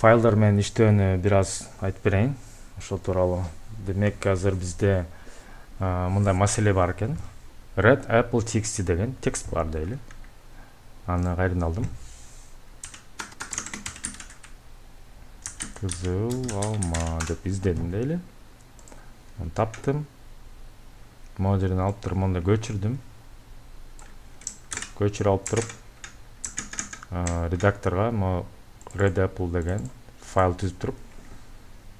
файлдар менен иштөөнү бир аз айтып берейин ошол тууралуу. Демек азыр бизде мындай маселе бар экен. Red Apple TXT деген текст бар дейли. Аны кайдан алдым? Кызыл алма деп издедим дейли. Аны таптым. Могу жерден алып туруп монда көчүрдүм. Көчүрүп алып туруп редакторга могу Red Apple деген файл түзүп туруп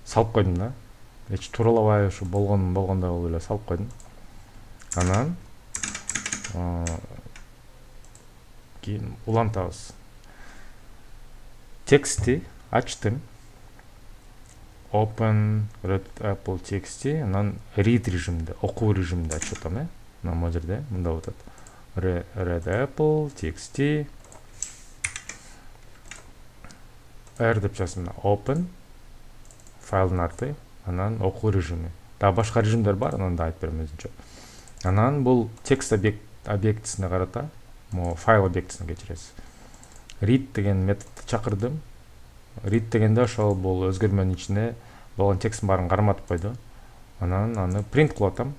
салып койдум да. Эч туралабай ушу болгондой кылып эле салып койдум. Анан кийин улантабыз. Текстти ачтым. Open Red Apple TXT, анан read режимде, окуу режимде ачып атам, мына могу жерде мында атат. Red Apple TXT R деп жаздым. Open файлдын аты, анан окуу режими. Да башка режимдер бар, анан да айтып берем өзүнчө. Анан бул текст объектисине карата, могу файл объектисине кечиресиз. Read деген методду чакырдым. Read дегенде ошол бул өзгөрмөнүн ичине болгон текстин баарын карматып койду. Анан аны print кылып атам.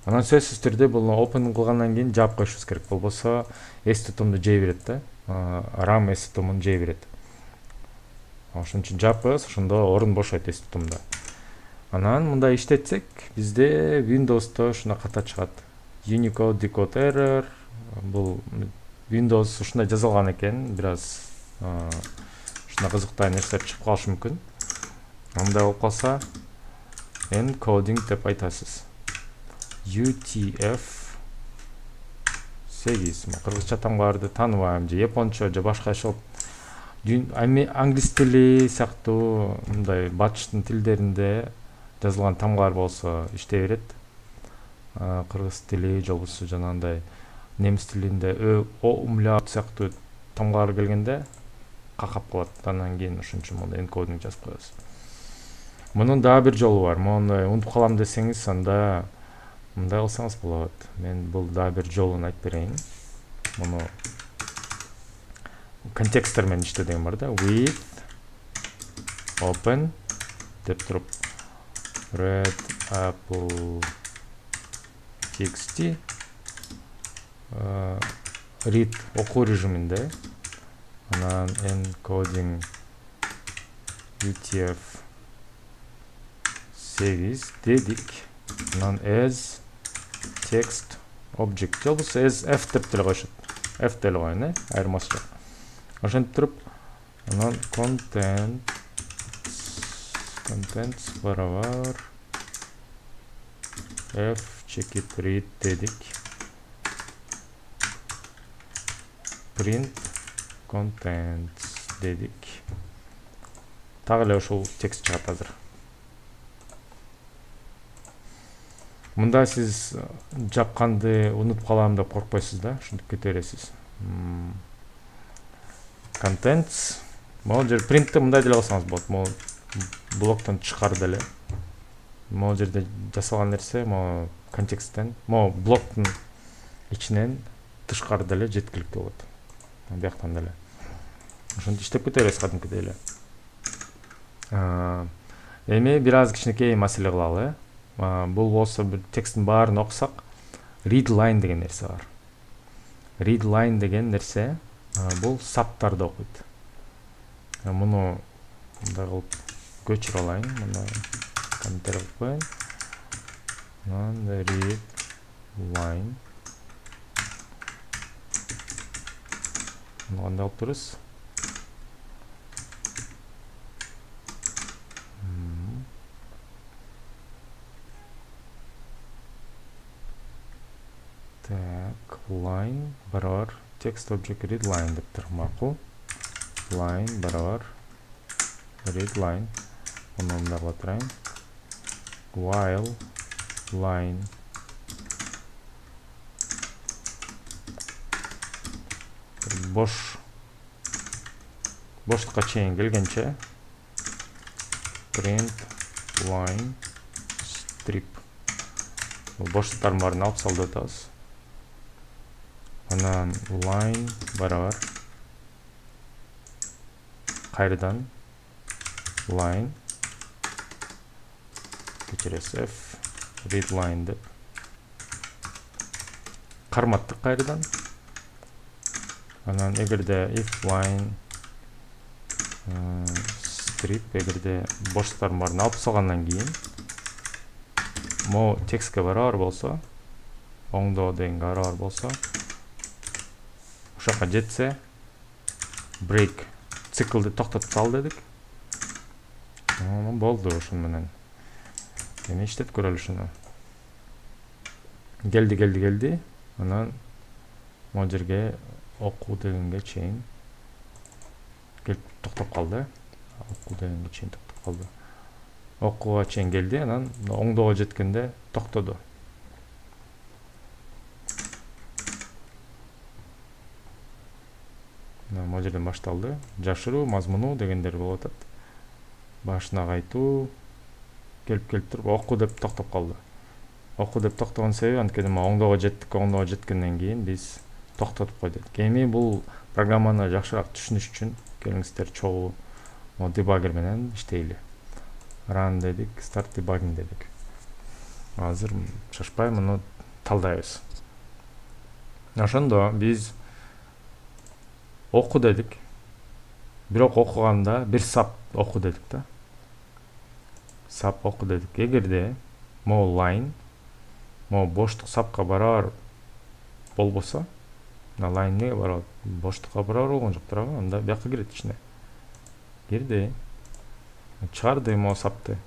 Анан сөзсүз түрдө бул open кылгандан кийин жаап коюшубуз керек. Болбосо эс тутумду жей берет да. RAM эс тутумун жей берет. Ошон үчүн жаап коебуз, ошондо орун бошойт эс тутумда. Анан мындай иштетсек, бизде Windows'то ушуна ката чыгат. Unicode decode error. Бул Windows ушундай жазылган экен, бир аз кызыктуу нерселер чыгып калышы мүмкүн. Мындай болуп калса, encoding деп айтасыз. UTF-8 кыргызча тамгаларды тааныбайм, же япончо, же башка ошол англис тили сыяктуу мындай батыштын тилдеринде жазылган тамгалар болсо иштей берет. Кыргыз тили же болбосо жанагындай немис тилинде умляут сыяктуу тамгалар келгенде какап калат. Андан кийин ошон үчүн мондай encoding жазып коебуз. Мунун дагы бир жолу бар. Муну унутуп калам десеңиз, анда мындай кылсаңыз болот. Мен бул дагы бир жолун айтып берейин. Муну контексттер менен иште деген бар да. With open деп туруп Red Apple TXT read окуу режиминде, анан encoding UTF-8 дедик. Анан as text object болбосо as f деп деле коюшат. F деле коюн, айырмасы жок. Ошентип туруп, анан contents барабар f check it read дедик. Print contents дедик. Так эле ошол текст чыгат азыр. Мында сиз жапканды унутуп калам деп коркпойсуз да, ушинтип кете бересиз. Contents. Могу жер print'ти мындай деле кылсаңыз болот. Могу блоктон чыгар деле. Могу жерде жасалган нерсе, могу контексттен, могу блоктун ичинен тышкары деле жеткиликтүү болот. Бияктан деле. Ошентип иштеп кете бересиз кадимкидей эле. Эми бир аз кичинекей маселе кылалы. Бул болсо бир тексттин баарын окусак, read line деген нерсе бар. Read line деген нерсе бул саптарды окуйт. Муну мындай кылып көчүрүп алайын. Мына комментер кылып коеюн. Анан read line. Муну кандай алып турабыз? Так, line барабар text object read line деп тур. Макул. Line барабар read line. Муну мындай кылып турайын. While line боштукка чейин келгенче print line strip. Боштуктардын баарын алып сал деп атабыз. Анан line барабар кайрадан line кечиресиз f read line деп карматтык кайрадан. Анан эгерде if line strip эгерде боштуктардын баарын алып салгандан кийин могу текстке барабар болсо, оңдоо дегенге барабар болсо, ушака жетсе break циклды токтотуп сал дедик. Болду ушун менен. Эми иштеп көрөлү ушуну. Келди. Анан могу жерге окуу дегенге чейин келип токтоп калды. Окуу дегенге чейин токтоп калды. Окууга чейин келди, анан оңдоого жеткенде токтоду. Могу жерден башталды. Жашыруу, мазмуну дегендер болуп атат. Башына кайтуу келип туруп окуу деп токтоп калды. Окуу деп токтогон себеби анткени оңдоого жеттик, оңдоого жеткенден кийин биз токтотуп койдук. Эми бул программаны жакшыраак түшүнүш үчүн келиңиздер чогуу дебаггер менен иштейли. Run дедик, start debugging дедик. Азыр шашпай муну талдайбыз. Ошондо биз окуу дедик. Бирок окуганда бир сап окуу дедик да. Сап окуу дедик. Эгерде могу line, могу боштук сапка барабар болбосо, line эмнеге барабар? Боштукка барабар болгон жок туурабы? Анда бияка кирет ичине. Кирди. Чыгарды могу сапты.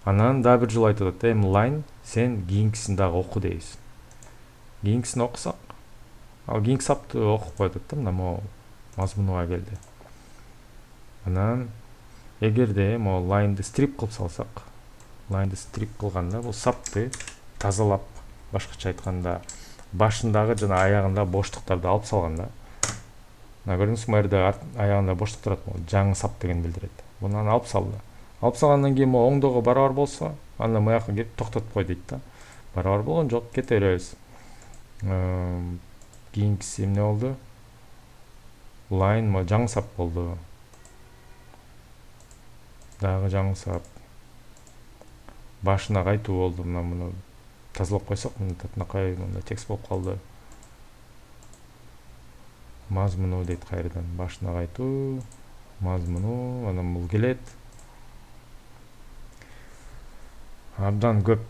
Анан дагы бир жолу айтып атат, эми line сен кийинкисин дагы оку дейбиз. Кийинкисин окусак, ал кийинки сапты окуп коет да, мына могу мазмунуга келди. Анан эгерде могу line'ды strip кылып салсак, line'ды strip кылганда бул сапты тазалап, башкача айтканда, башындагы жана аягында боштуктарды алып салганда, мына көрдүңүзбү, мына жерде аягында боштук турат, жаңы сап деген билдирет. Буну алып салды. Алып салгандан кийин могу оңдоого барабар болсо, анда маяка келип токтотуп кой дейт да. Барабар болгон жок, кете беребиз. Кийинкиси эмне болду? Line могу жаңы сап болду. Дагы жаңы сап. Башына кайтуу болду. Мына муну тазалап койсок, мындай мындай текст болуп калды. Мазмуну дейт кайрадан. Башына кайтуу, мазмуну, анан бул келет. Абдан көп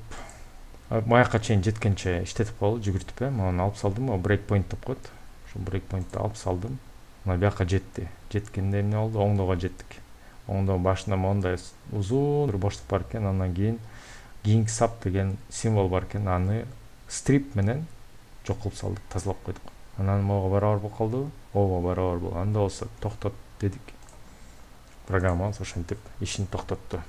маяка чейин жеткенче иштетип калды, жүгүртүп, муну алып салдым, breakpoint деп коет. Ошо breakpointты алып салдым. Мына бияка жетти. Жеткенде эмне болду? Оңдоого жеттик. Оңдоо башына мондай узун бир боштук бар экен, андан кийинки сап деген символ бар экен, аны strip менен жок кылып салдык, тазалап койдук. Анан могу барабар болуп калдыбы? Ооба, барабар болду. Анда болсо токтот дедик. Программабыз ошентип ишин токтотту.